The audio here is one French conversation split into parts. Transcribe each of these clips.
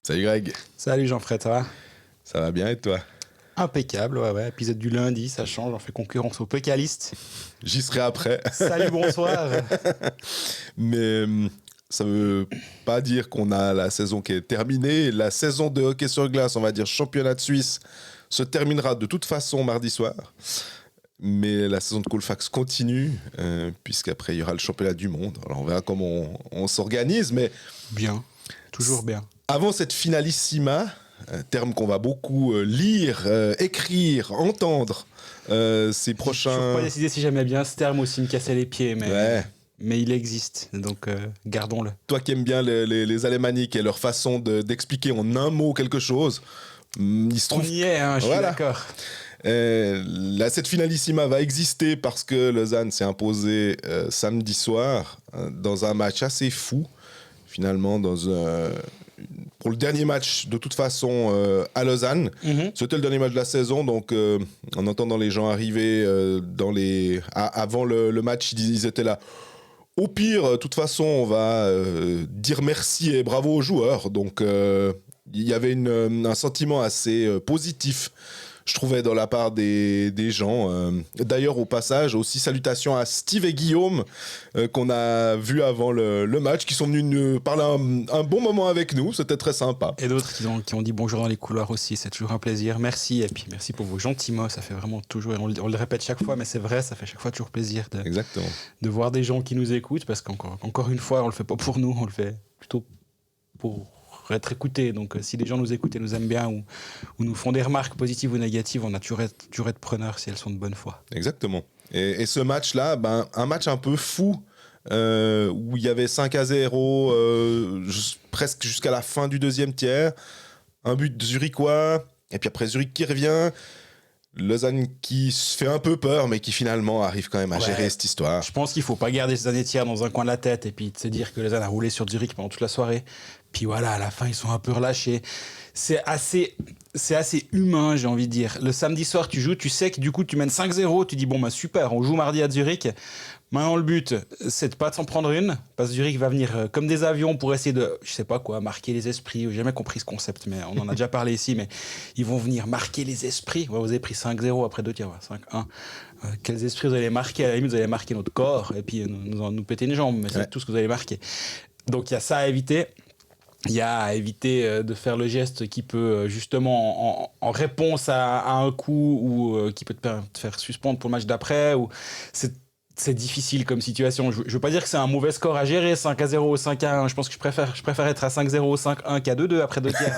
Salut Greg. Salut Jean-Fred, ça va? Ça va bien et toi? Impeccable, ouais. Épisode du lundi, ça change, on fait concurrence aux Pécalistes. J'y serai après. Salut, bonsoir. Mais ça veut pas dire qu'on a la saison qui est terminée. La saison de hockey sur glace, on va dire championnat de Suisse, se terminera de toute façon mardi soir. Mais la saison de Colfax continue, puisqu'après il y aura le championnat du monde. Alors on verra comment on s'organise, mais... Bien, toujours bien. Avant cette finalissima, terme qu'on va beaucoup lire, écrire, entendre, ces prochains... Je ne peux pas décider si j'aimais bien ce terme ou s'il me cassait les pieds, mais, ouais. Mais il existe, donc gardons-le. Toi qui aimes bien les alémaniques et leur façon d'expliquer en un mot quelque chose, il se trouve... On y est, hein, je suis d'accord. Cette finalissima va exister parce que Lausanne s'est imposée samedi soir dans un match assez fou, finalement, pour le dernier match, de toute façon, à Lausanne. C'était le dernier match de la saison, donc en entendant les gens arriver avant le match, ils étaient là. Au pire, de toute façon, on va dire merci et bravo aux joueurs. Donc, il y avait un sentiment assez positif, je trouvais, dans la part des gens. D'ailleurs, au passage, aussi salutations à Steve et Guillaume, qu'on a vus avant le match, qui sont venus nous parler un bon moment avec nous. C'était très sympa. Et d'autres qui ont dit bonjour dans les couloirs aussi. C'est toujours un plaisir. Merci. Et puis merci pour vos gentils mots. Ça fait vraiment toujours... On le répète chaque fois, mais c'est vrai, ça fait chaque fois toujours plaisir Exactement. De voir des gens qui nous écoutent. Parce qu'encore une fois, on le fait pas pour nous. On le fait plutôt pour être écouté. Donc si des gens nous écoutent et nous aiment bien ou nous font des remarques positives ou négatives, on a toujours être preneur si elles sont de bonne foi. Exactement. Et ce match-là, un match un peu fou, où il y avait 5-0 presque jusqu'à la fin du deuxième tiers, un but de Zurichois, et puis après Zurich qui revient, Lausanne qui se fait un peu peur, mais qui finalement arrive quand même à gérer cette histoire. Je pense qu'il ne faut pas garder ces années tiers dans un coin de la tête et puis de se dire que Lausanne a roulé sur Zurich pendant toute la soirée. Puis voilà, à la fin, ils sont un peu relâchés. C'est assez humain, j'ai envie de dire. Le samedi soir, tu joues, tu sais que du coup, tu mènes 5-0. Tu dis, bon, bah super, on joue mardi à Zurich. Maintenant, le but, c'est de pas s'en prendre une, parce que Zurich va venir comme des avions pour essayer de, je sais pas quoi, marquer les esprits. J'ai jamais compris ce concept, mais on en a déjà parlé ici, mais ils vont venir marquer les esprits. Ouais, vous avez pris 5-0 après 2 tiers, 5-1. Quels esprits vous allez marquer? À la limite, vous allez marquer notre corps, et puis nous péter une jambe, mais c'est tout ce que vous allez marquer. Donc, il y a ça à éviter. Il y a à éviter de faire le geste qui peut justement en réponse à un coup ou qui peut te faire suspendre pour le match d'après. Ou c'est difficile comme situation. Je veux pas dire que c'est un mauvais score à gérer, 5-0 ou 5-1. Je pense que je préfère être à 5-0 ou 5-1 qu'à 2-2 après 2 tiers.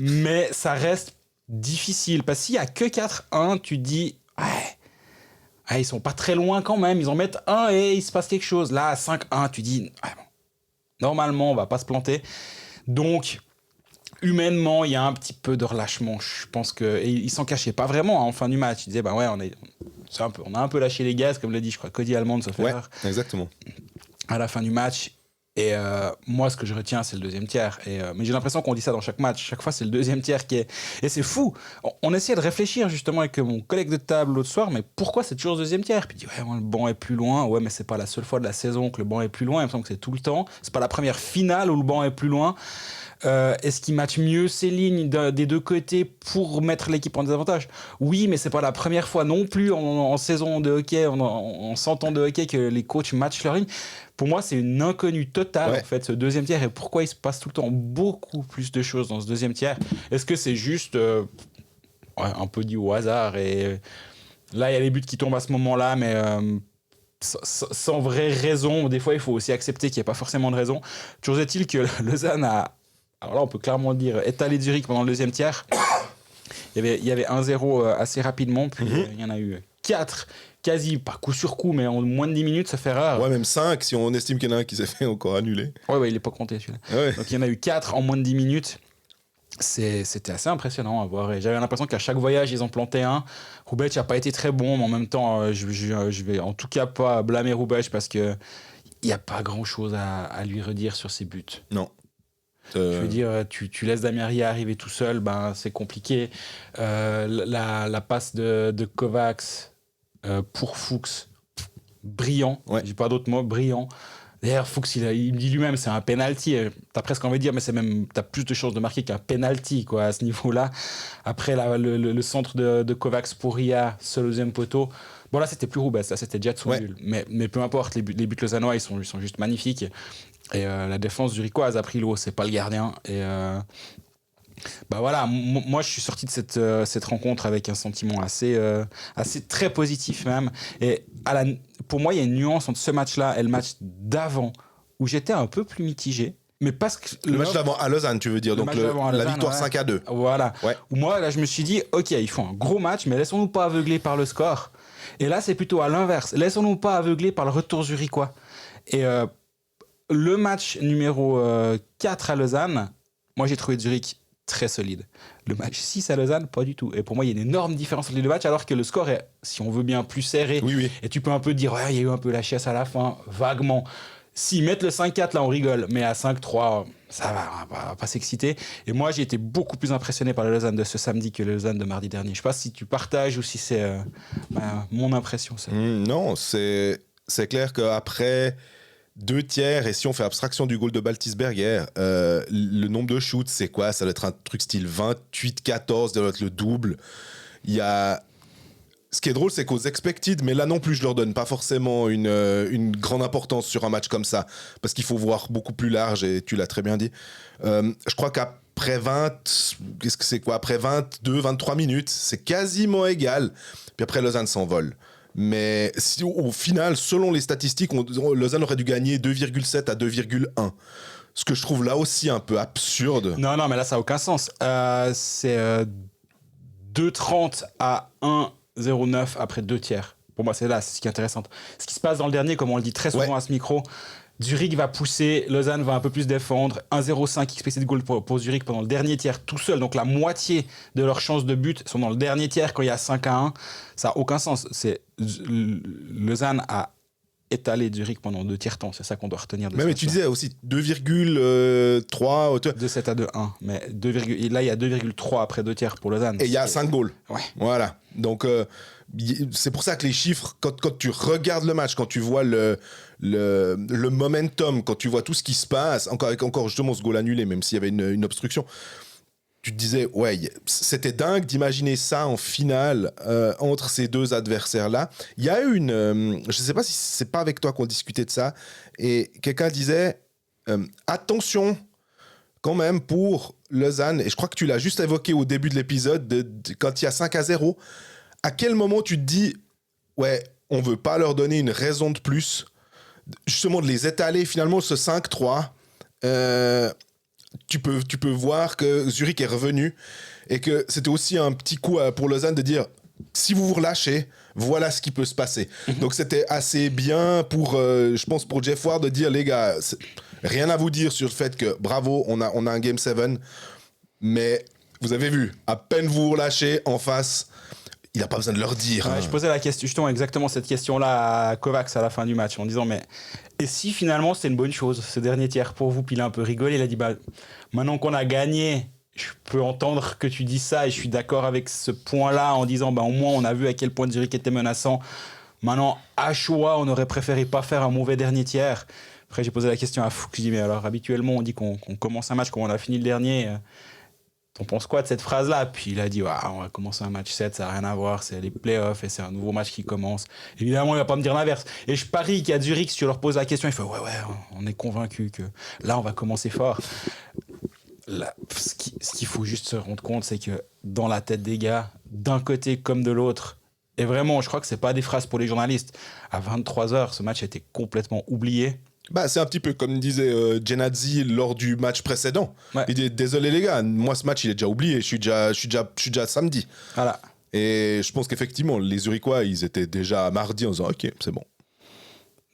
Mais ça reste difficile. Parce que s'il y a que 4-1, tu te dis... Ouais, ils sont pas très loin quand même. Ils en mettent un et il se passe quelque chose. Là, à 5-1, tu dis... Normalement, on va pas se planter. Donc, humainement, il y a un petit peu de relâchement. Je pense qu'il s'en cachait pas vraiment en fin du match. Il disait, ouais, on a un peu lâché les gaz, comme l'a dit, je crois, Cody Almond, sauf erreur. Exactement. À la fin du match. Et moi, ce que je retiens, c'est le deuxième tiers. Mais j'ai l'impression qu'on dit ça dans chaque match. Chaque fois, c'est le deuxième tiers qui est... Et c'est fou. On essayait de réfléchir justement avec mon collègue de table l'autre soir, mais pourquoi c'est toujours le deuxième tiers? Puis il dit, ouais, le banc est plus loin. Ouais, mais c'est pas la seule fois de la saison que le banc est plus loin. Il me semble que c'est tout le temps. C'est pas la première finale où le banc est plus loin. Est-ce qu'il matche mieux ses lignes des deux côtés pour mettre l'équipe en désavantage? Oui, mais c'est pas la première fois non plus en saison de hockey, en 100 ans de hockey, que les coachs matchent leur ligne. Pour moi, c'est une inconnue totale, en fait, ce deuxième tiers. Et pourquoi il se passe tout le temps beaucoup plus de choses dans ce deuxième tiers? Est-ce que c'est juste un peu dit au hasard? Et là, il y a les buts qui tombent à ce moment-là, mais sans vraie raison. Des fois, il faut aussi accepter qu'il n'y a pas forcément de raison. Toujours est-il que Lausanne a... Alors là, on peut clairement dire étalé Zurich pendant le deuxième tiers. Il y avait 1-0 assez rapidement, puis il y en a eu 4, quasi, pas coup sur coup, mais en moins de 10 minutes, ça fait rare. Ouais, même 5, si on estime qu'il y en a un qui s'est fait encore annuler. Ouais, il n'est pas compté celui-là. Ouais. Donc il y en a eu 4 en moins de 10 minutes. C'était assez impressionnant à voir. Et j'avais l'impression qu'à chaque voyage, ils en plantaient un. Hrubesch n'a pas été très bon, mais en même temps, je vais en tout cas pas blâmer Hrubesch parce qu'il n'y a pas grand-chose à lui redire sur ses buts. Non. Je veux dire, tu laisses Damiria arriver tout seul, c'est compliqué. La passe de Kovacs pour Fuchs, brillant. Ouais. J'ai pas d'autres mots, brillant. D'ailleurs, Fuchs, il me dit lui-même, c'est un penalty. T'as presque envie de dire, mais t'as plus de chances de marquer qu'un penalty, quoi, à ce niveau-là. Après, le centre de Kovacs pour Ria, seul deuxième poteau. Bon, là, c'était plus Roubaix, là, c'était Jet nul. Mais peu importe, les buts lausannois, ils sont juste magnifiques. Et la défense zurichoise a pris l'eau, c'est pas le gardien. Et bah voilà, moi je suis sorti de cette rencontre avec un sentiment assez très positif même. Et pour moi, il y a une nuance entre ce match-là et le match d'avant où j'étais un peu plus mitigé. Mais parce que le match d'avant à Lausanne, tu veux dire, donc la victoire 5-2. Voilà. Ouais. Où moi, là, je me suis dit, ok, ils font un gros match, mais laissons-nous pas aveugler par le score. Et là, c'est plutôt à l'inverse. Laissons-nous pas aveugler par le retour zurichois. Et le match numéro 4 à Lausanne, moi j'ai trouvé Zurich très solide. Le match 6 à Lausanne, pas du tout. Et pour moi, il y a une énorme différence entre les deux matchs, alors que le score est, si on veut bien, plus serré. Oui. Et tu peux un peu dire, ouais, il y a eu un peu la chiasse à la fin, vaguement. S'ils mettent le 5-4, là, on rigole. Mais à 5-3, ça va, on va pas s'exciter. Et moi, j'ai été beaucoup plus impressionné par la Lausanne de ce samedi que la Lausanne de mardi dernier. Je sais pas si tu partages ou si c'est mon impression. Ça. Non, c'est clair qu'après 2 tiers, et si on fait abstraction du goal de Baltisberger, le nombre de shoots, c'est quoi? Ça doit être un truc style 28-14, ça doit être le double. Il y a... Ce qui est drôle, c'est qu'aux expected, mais là non plus, je leur donne pas forcément une grande importance sur un match comme ça, parce qu'il faut voir beaucoup plus large, et tu l'as très bien dit. Je crois qu'après 22, 23 minutes, c'est quasiment égal. Puis après, Lausanne s'envole. Mais au final, selon les statistiques, Lausanne aurait dû gagner 2,7 à 2,1. Ce que je trouve là aussi un peu absurde. Non, mais là, ça n'a aucun sens. C'est 2,30 à 1,09 après 2 tiers. Pour moi, c'est ce qui est intéressant. Ce qui se passe dans le dernier, comme on le dit très souvent à ce micro, Zurich va pousser, Lausanne va un peu plus défendre. 1,05 expected goal pour Zurich pendant le dernier tiers tout seul. Donc la moitié de leurs chances de but sont dans le dernier tiers quand il y a 5-1. Ça n'a aucun sens. Lausanne a étalé Zurich pendant 2 tiers temps. C'est ça qu'on doit retenir de ça. Mais tu disais aussi 2,3. 2,7 à 2,1. Mais là, il y a 2,3 après 2 tiers pour Lausanne. Et il y a 5 goals. Ouais. Voilà. Donc c'est pour ça que les chiffres, quand tu regardes le match, quand tu vois le momentum, quand tu vois tout ce qui se passe, encore justement ce goal annulé, même s'il y avait une obstruction, tu te disais, ouais, c'était dingue d'imaginer ça en finale entre ces deux adversaires-là. Il y a eu je ne sais pas si c'est pas avec toi qu'on discutait de ça, et quelqu'un disait, attention quand même pour Lausanne, et je crois que tu l'as juste évoqué au début de l'épisode, quand il y a 5-0, à quel moment tu te dis, ouais, on veut pas leur donner une raison de plus, justement de les étaler, finalement, ce 5-3, tu peux voir que Zurich est revenu et que c'était aussi un petit coup pour Lausanne de dire, si vous vous relâchez, voilà ce qui peut se passer. Donc c'était assez bien je pense pour Jeff Ward de dire, les gars, rien à vous dire sur le fait que bravo, on a un Game 7, mais vous avez vu, à peine vous relâchez en face, il n'a pas besoin de leur dire. Ouais, je posais la question, justement exactement cette question-là à Kovacs à la fin du match en disant, mais et si finalement c'est une bonne chose ce dernier tiers pour vous? Puis il a un peu rigolé, il a dit, bah maintenant qu'on a gagné, je peux entendre que tu dis ça et je suis d'accord avec ce point-là en disant, bah au moins on a vu à quel point Zurich était menaçant. Maintenant, à choix, on aurait préféré pas faire un mauvais dernier tiers. Après, j'ai posé la question à Fuchs, je dis, mais alors habituellement on dit qu'on commence un match comme on a fini le dernier. T'en penses quoi de cette phrase-là? Puis il a dit, on va commencer un match 7, ça n'a rien à voir, c'est les playoffs et c'est un nouveau match qui commence. Évidemment, il va pas me dire l'inverse. Et je parie qu'à Zurich, si tu leur poses la question, il fait, ouais, on est convaincu que là, on va commencer fort. Là, ce qu'il faut juste se rendre compte, c'est que dans la tête des gars, d'un côté comme de l'autre, et vraiment, je crois que c'est pas des phrases pour les journalistes, à 23h, ce match a été complètement oublié. Bah, c'est un petit peu comme disait Genadzi lors du match précédent. Ouais. Il dit, désolé les gars, moi ce match il est déjà oublié, je suis déjà samedi. Voilà. Et je pense qu'effectivement, les Zurichois, ils étaient déjà mardi en disant ok, c'est bon.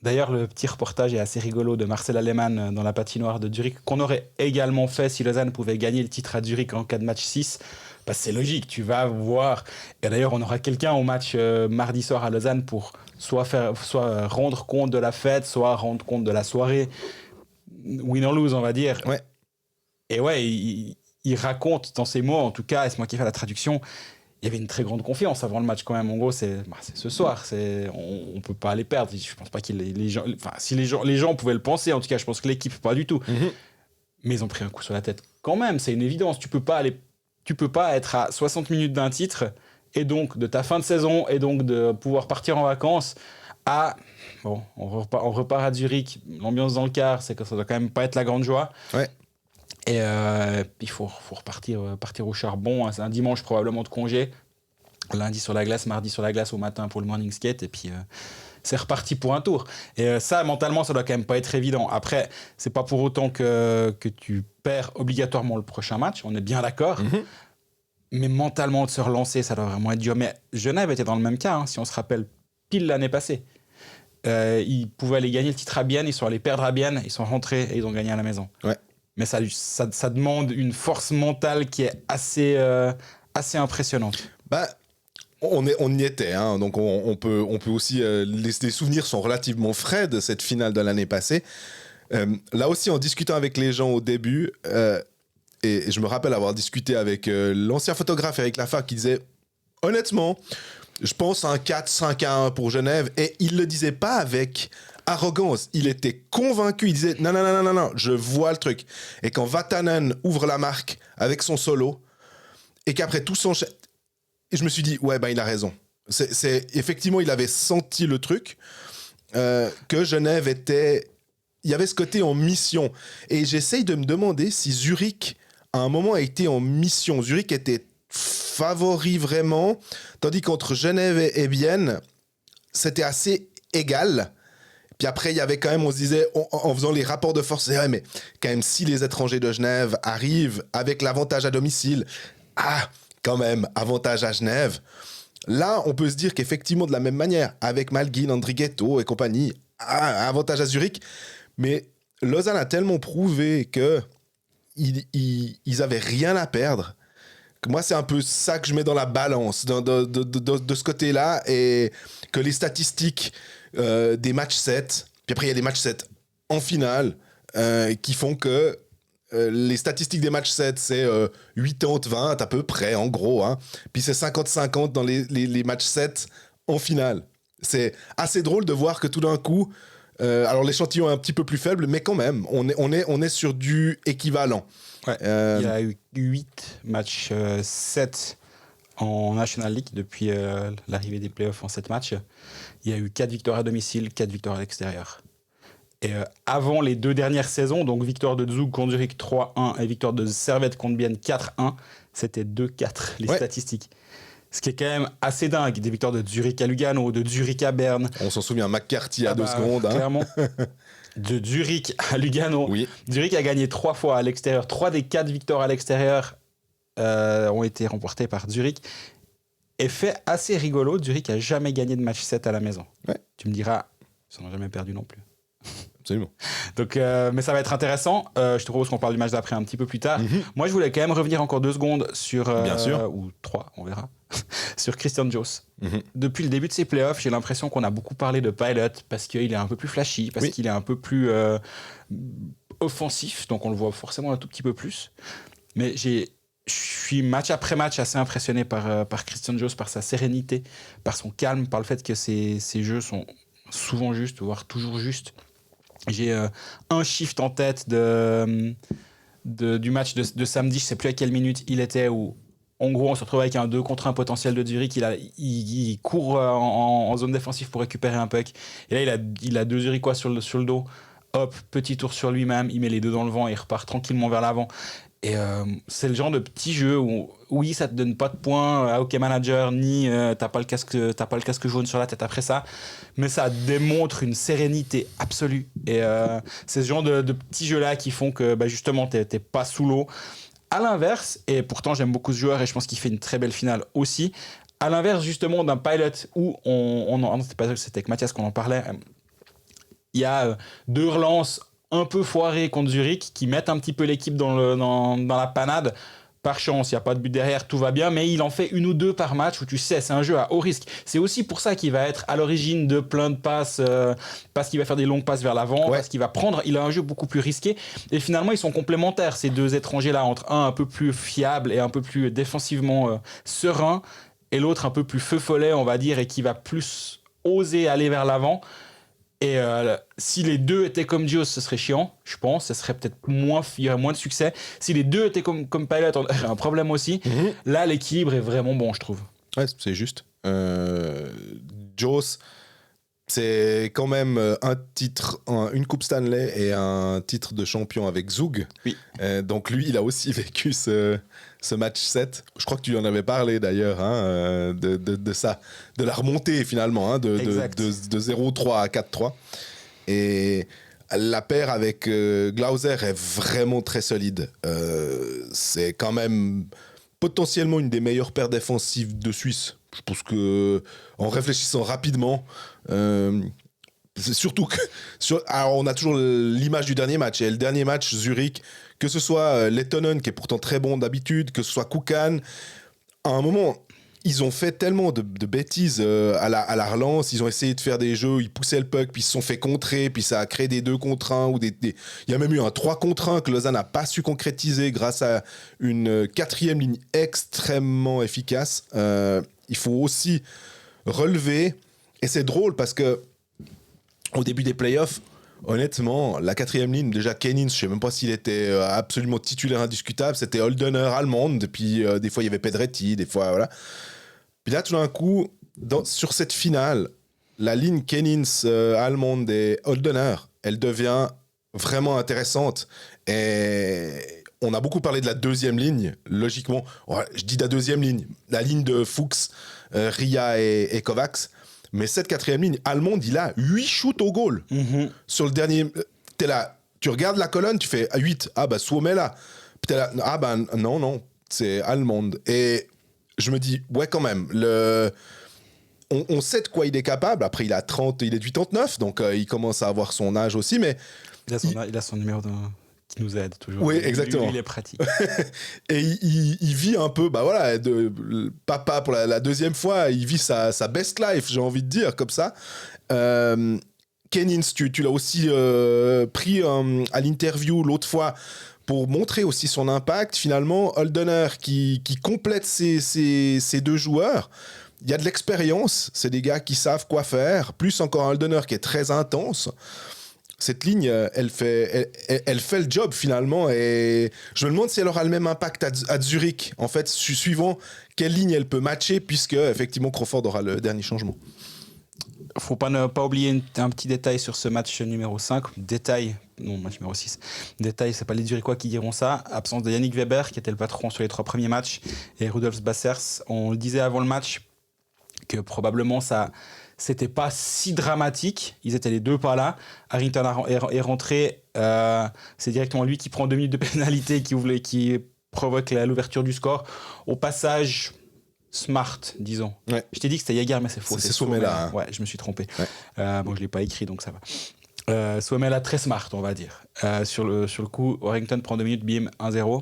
D'ailleurs, le petit reportage est assez rigolo de Marcel Alemann dans la patinoire de Zurich, qu'on aurait également fait si Lausanne pouvait gagner le titre à Zurich en cas de match 6. Bah, c'est logique, tu vas voir. Et d'ailleurs, on aura quelqu'un au match mardi soir à Lausanne pour soit rendre compte de la fête, soit rendre compte de la soirée. Win or lose, on va dire. Ouais. Et ouais, il raconte dans ses mots, en tout cas, et c'est moi qui fais la traduction, il y avait une très grande confiance avant le match quand même. En gros, c'est ce soir. On peut pas les perdre. Je pense pas les gens... Enfin, si les gens pouvaient le penser, en tout cas, je pense que l'équipe, pas du tout. Mais ils ont pris un coup sur la tête. Quand même, c'est une évidence. Tu peux pas être à 60 minutes d'un titre, et donc de ta fin de saison, et donc de pouvoir partir en vacances à... Bon, on repart à Zurich. L'ambiance dans le car, c'est que ça doit quand même pas être la grande joie. Ouais. Et il faut repartir au charbon. C'est un dimanche probablement de congé. Lundi sur la glace, mardi sur la glace au matin pour le morning skate. Et puis c'est reparti pour un tour. Et ça, mentalement, ça doit quand même pas être évident. Après, c'est pas pour autant que tu perds obligatoirement le prochain match. On est bien d'accord. Mais mentalement, de se relancer, ça doit vraiment être dur. Mais Genève était dans le même cas, hein, si on se rappelle, pile l'année passée. Ils pouvaient aller gagner le titre à Bienne. Ils sont allés perdre à Bienne. Ils sont rentrés et ils ont gagné à la maison. Ouais. Mais ça demande une force mentale qui est assez impressionnante. Bah, on y était, hein, donc on peut aussi... les souvenirs sont relativement frais de cette finale de l'année passée. Là aussi, en discutant avec les gens au début, et je me rappelle avoir discuté avec l'ancien photographe Eric Lafargue qui disait, honnêtement, je pense à un 4-5-1 pour Genève, et il le disait pas avec... arrogance, il était convaincu, il disait non, je vois le truc. Et quand Vatanen ouvre la marque avec son solo, et qu'après tout s'enchaîne, et je me suis dit, ouais, il a raison. Effectivement, il avait senti le truc, que Genève était... Il y avait ce côté en mission. Et j'essaye de me demander si Zurich, à un moment, a été en mission. Zurich était favori vraiment, tandis qu'entre Genève et Bienne, c'était assez égal. Puis après, il y avait quand même, on se disait, en faisant les rapports de force, ouais, mais quand même, si les étrangers de Genève arrivent avec l'avantage à domicile, quand même, avantage à Genève. Là, on peut se dire qu'effectivement, de la même manière, avec Malguin, Andrighetto et compagnie, avantage à Zurich. Mais Lausanne a tellement prouvé qu'ils avaient rien à perdre. Moi, c'est un peu ça que je mets dans la balance, de ce côté-là, et que les statistiques des matchs 7, puis après il y a des matchs 7 en finale, qui font que les statistiques des matchs 7, c'est 80-20 à peu près, en gros, hein. Puis c'est 50-50 dans les matchs 7 en finale. C'est assez drôle de voir que tout d'un coup, alors l'échantillon est un petit peu plus faible, mais quand même, on est sur du équivalent. Ouais. Il y a eu 8 matchs 7 en National League depuis l'arrivée des playoffs en 7 matchs. Il y a eu 4 victoires à domicile, 4 victoires à l'extérieur. Et avant les 2 dernières saisons, donc victoire de Zug contre Zurich 3-1 et victoire de Servette contre Bienne 4-1, c'était 2-4 les statistiques. Ce qui est quand même assez dingue. Des victoires de Zurich à Lugano, de Zurich à Berne. On s'en souvient, McCarthy à 2 secondes. Clairement. De Zurich à Lugano. Oui. Zurich a gagné 3 fois à l'extérieur. 3 des 4 victoires à l'extérieur ont été remportées par Zurich. Et fait assez rigolo, Zurich n'a jamais gagné de match 7 à la maison. Ouais. Tu me diras, ils n'ont jamais perdu non plus. Absolument. Donc, mais ça va être intéressant. Je te propose qu'on parle du match d'après un petit peu plus tard. Moi, je voulais quand même revenir encore 2 secondes sur... Bien sûr. Ou 3, on verra. sur Christian Joos. Depuis le début de ses playoffs, j'ai l'impression qu'on a beaucoup parlé de Pilot parce qu'il est un peu plus flashy, parce qu'il est un peu plus offensif. Donc, on le voit forcément un tout petit peu plus. Mais je suis match après match assez impressionné par Christian Joos, par sa sérénité, par son calme, par le fait que ses jeux sont souvent justes, voire toujours justes. J'ai un shift en tête du match de samedi, je ne sais plus à quelle minute il était, où en gros on se retrouve avec un 2 contre 1 potentiel de Zurich, il court en zone défensive pour récupérer un puck, et là il a 2 Zurichois sur le dos, hop, petit tour sur lui-même, il met les 2 dans le vent et il repart tranquillement vers l'avant. Et c'est le genre de petit jeu où, oui, ça te donne pas de points à Hockey Manager, ni t'as pas le casque jaune sur la tête après ça, mais ça démontre une sérénité absolue. Et c'est ce genre de petits jeux-là qui font que justement t'es pas sous l'eau. À l'inverse, et pourtant j'aime beaucoup ce joueur et je pense qu'il fait une très belle finale aussi, à l'inverse justement d'un Pilot où c'était avec Mathias qu'on en parlait, il y a 2 relances un peu foiré contre Zurich, qui mettent un petit peu l'équipe dans la panade. Par chance, il n'y a pas de but derrière, tout va bien, mais il en fait 1 ou 2 par match où tu sais, c'est un jeu à haut risque. C'est aussi pour ça qu'il va être à l'origine de plein de passes, parce qu'il va faire des longues passes vers l'avant, parce qu'il va prendre, il a un jeu beaucoup plus risqué. Et finalement, ils sont complémentaires, ces 2 étrangers-là, entre un peu plus fiable et un peu plus défensivement serein. et l'autre un peu plus feu follet, on va dire, et qui va plus oser aller vers l'avant. Et si les deux étaient comme Dios, ce serait chiant, je pense. Ce serait peut-être moins, il y aurait moins de succès. Si les deux étaient comme Pilot, on aurait un problème aussi. Là, l'équilibre est vraiment bon, je trouve. Ouais, c'est juste. Joss, c'est quand même un titre, une Coupe Stanley et un titre de champion avec Zug. Oui. Donc lui, il a aussi vécu ce match 7. Je crois que tu en avais parlé d'ailleurs, hein, de ça, de la remontée finalement, hein, de 0-3 à 4-3. Et la paire avec Glauser est vraiment très solide. C'est quand même potentiellement une des meilleures paires défensives de Suisse. Je pense que, en réfléchissant rapidement, c'est surtout que alors on a toujours l'image du dernier match, et le dernier match Zurich, que ce soit Lettonen qui est pourtant très bon d'habitude, que ce soit Kukan, à un moment ils ont fait tellement de bêtises à la relance, ils ont essayé de faire des jeux, ils poussaient le puck, puis ils se sont fait contrer, puis ça a créé des 2 contre 1, il y a même eu un 3 contre 1 que Lausanne n'a pas su concrétiser grâce à une 4e ligne extrêmement efficace. Il faut aussi relever, et c'est drôle parce que au début des playoffs, honnêtement, la 4e ligne, déjà Kenins, je sais même pas s'il était absolument titulaire indiscutable, c'était Holdener, Allemande, puis des fois il y avait Pedretti, des fois voilà. Puis là tout d'un coup, sur cette finale, la ligne Kenins, Allemande et Holdener, elle devient vraiment intéressante. Et on a beaucoup parlé de la 2e ligne, logiquement. Ouais, je dis la 2e ligne, la ligne de Fuchs, Ria et Kovacs. Mais cette 4e ligne, Allemande, il a 8 shoots au goal. Sur le dernier, t'es là, tu regardes la colonne, tu fais 8. Ah bah Suomela là. Puis t'es là, ah bah non, c'est Allemande. Et je me dis, ouais quand même, on sait de quoi il est capable. Après, il est du 89, donc il commence à avoir son âge aussi, mais... Il a son numéro qui nous aide toujours. Oui, exactement. Lui, il est pratique. Et il vit un peu, bah voilà, papa pour la 2e fois, il vit sa best life, j'ai envie de dire, comme ça. Kenins, tu l'as aussi pris à l'interview l'autre fois pour montrer aussi son impact. Finalement, Holdener qui complète ces 2 joueurs. Il y a de l'expérience, c'est des gars qui savent quoi faire, plus encore un Holdener qui est très intense. Cette ligne, elle fait le job finalement, et je me demande si elle aura le même impact à Zurich, en fait, suivant quelle ligne elle peut matcher, puisque effectivement Crawford aura le dernier changement. Faut pas oublier un petit détail sur ce match numéro 5. Match numéro 6. Détail, c'est pas les Zurichois qui diront ça. Absence de Yannick Weber, qui était le patron sur les 3 premiers matchs, et Rudolf Bassers. On le disait avant le match que probablement ça... C'était pas si dramatique. Ils étaient les 2 pas là. Harrington est rentré. C'est directement lui qui prend 2 minutes de pénalité qui provoque l'ouverture du score. Au passage, smart, disons. Ouais. Je t'ai dit que c'était Jaeger, mais c'est faux. C'est Suomela. Hein. Ouais, je me suis trompé. Ouais. Bon, je l'ai pas écrit, donc ça va. Suomela très smart, on va dire. Sur le coup, Harrington prend 2 minutes, bim, 1-0.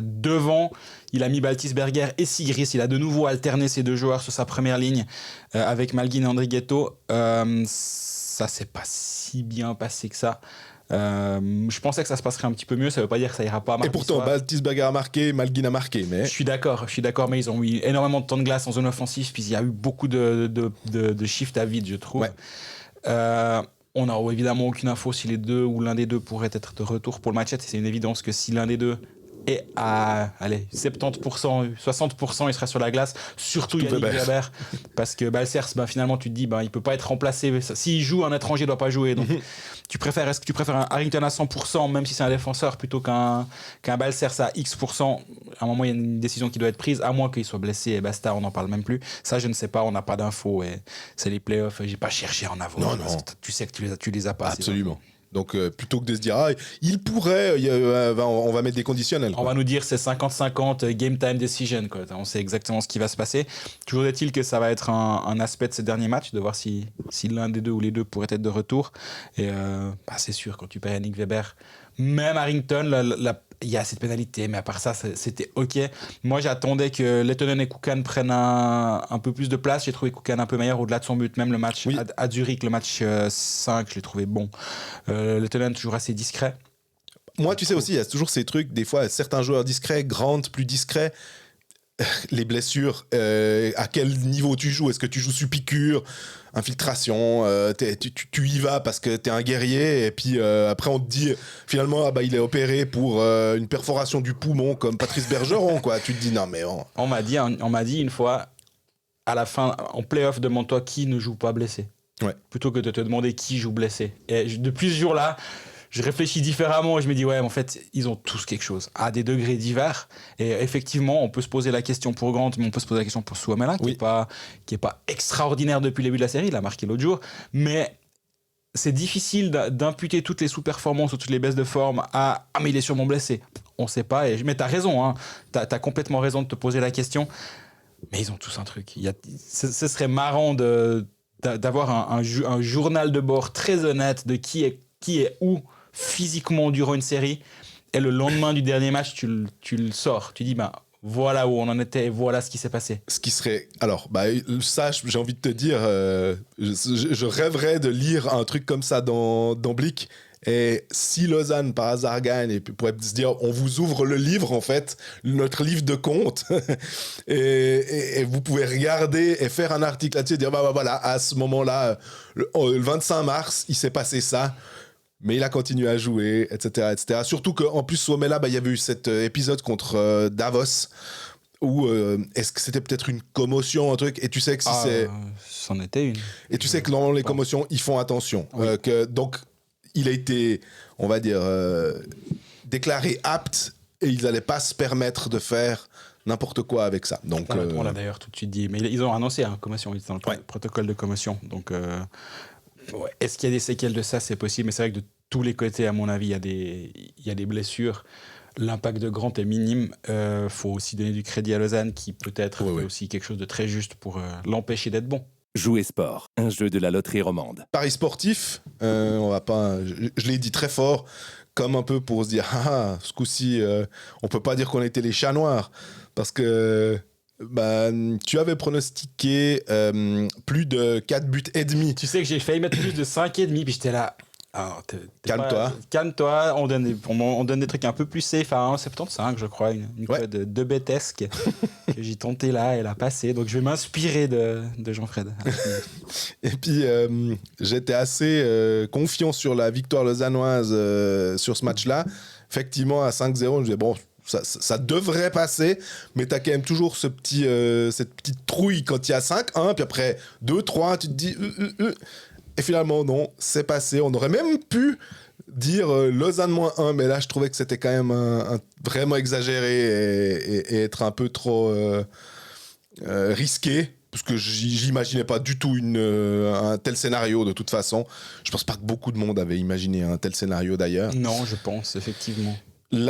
Devant, il a mis Baltisberger et Sigris. Il a de nouveau alterné ces 2 joueurs sur sa première ligne avec Malgin et Andrighetto. Ça s'est pas si bien passé que ça. Je pensais que ça se passerait un petit peu mieux. Ça veut pas dire que ça ira pas. Et pourtant, Baltisberger a marqué, Malgin a marqué. Mais... Je suis d'accord, mais ils ont eu énormément de temps de glace en zone offensive. Puis il y a eu beaucoup de shift à vide, je trouve. Ouais. On n'a évidemment aucune info si les 2 ou l'un des 2 pourrait être de retour pour le match. C'est une évidence que si l'un des 2 est à 70%, 60%, il sera sur la glace. Surtout Yannick Weber. Parce que Balsers, finalement, tu te dis, il peut pas être remplacé. S'il joue, un étranger doit pas jouer. Donc, est-ce que tu préfères un Harrington à 100%, même si c'est un défenseur, plutôt qu'un Balsers à X%? À un moment, il y a une décision qui doit être prise, à moins qu'il soit blessé et basta, on n'en parle même plus. Ça, je ne sais pas, on n'a pas d'infos. Et c'est les playoffs, j'ai pas cherché à en avoir. Non. Tu sais que tu les as pas. Absolument. Donc, plutôt que de se dire, il pourrait, on va mettre des conditionnels. On va nous dire c'est 50-50 game time decision. Quoi. On sait exactement ce qui va se passer. Toujours est-il que ça va être un aspect de ces derniers matchs, de voir si l'un des 2 ou les 2 pourraient être de retour. Et c'est sûr, quand tu perds Yannick Weber, même Harrington, il y a cette pénalité, mais à part ça, c'était OK. Moi, j'attendais que Lettonen et Kukan prennent un peu plus de place. J'ai trouvé Kukan un peu meilleur au-delà de son but. Même le match à Zurich, le match 5, je l'ai trouvé bon. Lettonen, toujours assez discret. Moi, tu sais aussi, il y a toujours ces trucs, des fois, certains joueurs discrets, Grant plus discret. les blessures, à quel niveau tu joues, est-ce que tu joues sous piqûre, infiltration, tu y vas parce que t'es un guerrier, et puis après on te dit finalement il est opéré pour une perforation du poumon comme Patrice Bergeron, quoi. Tu te dis non mais on m'a dit une fois, à la fin en play-off, demande-toi qui ne joue pas blessé, plutôt que de te demander qui joue blessé. Et depuis ce jour-là, je réfléchis différemment et je me dis ouais, mais en fait, ils ont tous quelque chose, à des degrés divers. Et effectivement, on peut se poser la question pour Grant, mais on peut se poser la question pour Suomela, qui est pas extraordinaire depuis le début de la série, il a marqué l'autre jour, mais c'est difficile d'imputer toutes les sous-performances ou toutes les baisses de forme à « Ah, mais il est sûrement blessé ». On sait pas, mais t'as raison, hein, t'as complètement raison de te poser la question, mais ils ont tous un truc. Ce serait marrant d'avoir un journal de bord très honnête de qui est où physiquement durant une série, et le lendemain du dernier match, tu le sors. Tu dis, voilà où on en était et voilà ce qui s'est passé. Ce qui serait... Alors, ça, j'ai envie de te dire, je rêverais de lire un truc comme ça dans Blick. Et si Lausanne, par hasard, gagne, et puis pourrait se dire, on vous ouvre le livre, en fait, notre livre de comptes, et vous pouvez regarder et faire un article là-dessus, et dire, voilà, à ce moment-là, le 25 mars, il s'est passé ça. Mais il a continué à jouer, etc. etc. Surtout qu'en plus, Suomela, il y avait eu cet épisode contre Davos, où est-ce que c'était peut-être une commotion, un truc, et tu sais que si c'est... C'en était une. Et tu sais que dans les commotions, ils font attention. Oui. Donc, il a été, on va dire, déclaré apte, et ils n'allaient pas se permettre de faire n'importe quoi avec ça. Donc, on l'a d'ailleurs tout de suite dit. Mais ils ont annoncé commotion, ils étaient dans le protocole de commotion. Donc... Ouais. Est-ce qu'il y a des séquelles de ça? C'est possible, mais c'est vrai que de tous les côtés, à mon avis, il y a des blessures. L'impact de Grant est minime. Faut aussi donner du crédit à Lausanne, qui peut-être fait aussi quelque chose de très juste pour l'empêcher d'être bon. Jouer sport, un jeu de la loterie romande. Paris sportif, on va pas. Je l'ai dit très fort, comme un peu pour se dire, ce coup-ci, on peut pas dire qu'on était les chats noirs, parce que. Tu avais pronostiqué plus de 4 buts et demi. Tu sais que j'ai failli mettre plus de 5 et demi, puis j'étais là. Calme-toi. Calme-toi, on donne des trucs un peu plus safe à 1,75, je crois, une code de bêtesque que j'ai tenté là, elle a passé. Donc je vais m'inspirer de Jean-Fred. Et puis j'étais assez confiant sur la victoire lausannoise sur ce match-là. Effectivement, à 5-0, je me disais, bon, ça devrait passer, mais t'as quand même toujours cette petite trouille quand il y a 5-1, puis après 2-3, tu te dis... Et finalement, non, c'est passé. On aurait même pu dire Lausanne -1, mais là, je trouvais que c'était quand même vraiment exagéré et être un peu trop risqué, parce que j'imaginais pas du tout un tel scénario de toute façon. Je pense pas que beaucoup de monde avait imaginé un tel scénario d'ailleurs. Non, je pense, effectivement. Il